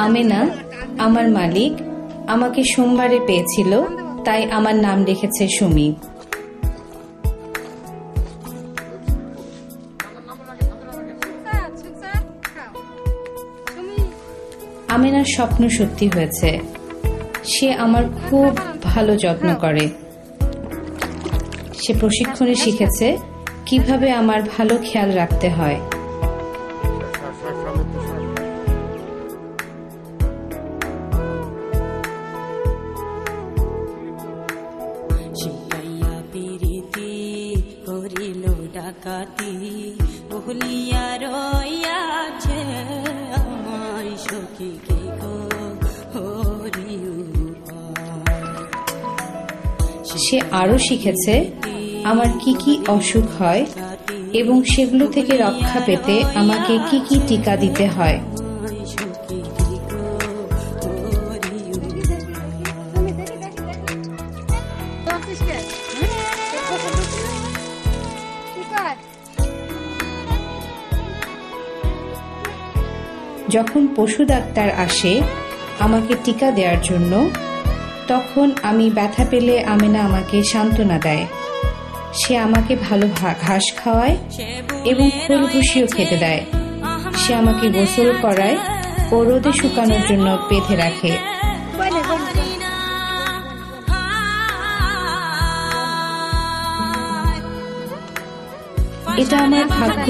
আমেনা আমার মালিক আমাকে সোমবারে পেয়েছিল, তাই আমার নাম রেখেছে সুমি। আমেনার স্বপ্ন সত্যি হয়েছে। সে আমার খুব ভালো যত্ন করে। সে প্রশিক্ষণে শিখেছে কিভাবে আমার ভালো খেয়াল রাখতে হয়। সে আরো শিখেছে আমার কি কি অসুখ হয় এবং সেগুলো থেকে রক্ষা পেতে আমাকে কি কি টিকা দিতে হয়। যখন পশু ডাক্তার আসে আমাকে টিকা দেওয়ার জন্য, তখন আমি ব্যথা পেলে আমেনা আমাকে সান্ত্বনা দেয়। সে আমাকে ভালো ঘাস খাওয়ায় এবং খোল ভুষিও খেতে দেয়। সে আমাকে গোসল করায় ও রোদে শুকানোর জন্য বেঁধে রাখে। এটা আমার ভাগ্য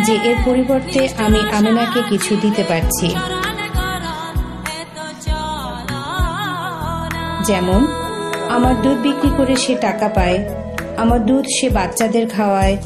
যে এর পরিবর্তে আমি আমেনাকে কিছু দিতে পারছি, যেমন আমার দুধ বিক্রি করে সে টাকা পায়, আমার দুধ সে বাচ্চাদের খাওয়ায়।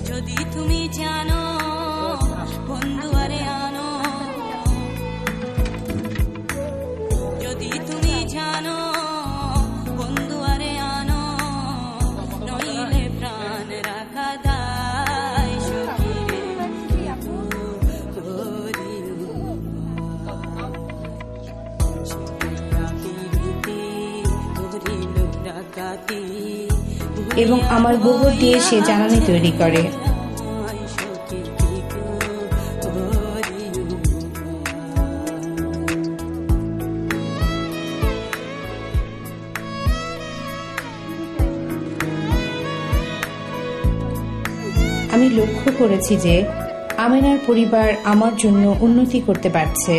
এবং আমার গোবর দিয়ে সে জ্বালানি তৈরি করে। আমি লক্ষ্য করেছি যে আমেনার পরিবার আমার জন্য উন্নতি করতে পারছে।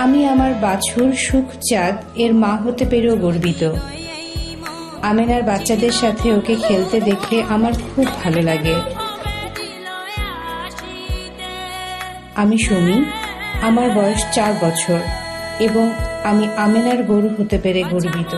আমি আমার বাছুর সুখচাঁদ এর মা হতে পেরেও গর্বিত। আমেনার বাচ্চাদের সাথে ওকে খেলতে দেখে আমার খুব ভালো লাগে। আমি সুমি, আমার বয়স 4 বছর এবং আমি আমেনার গরু হতে পেরে গর্বিত।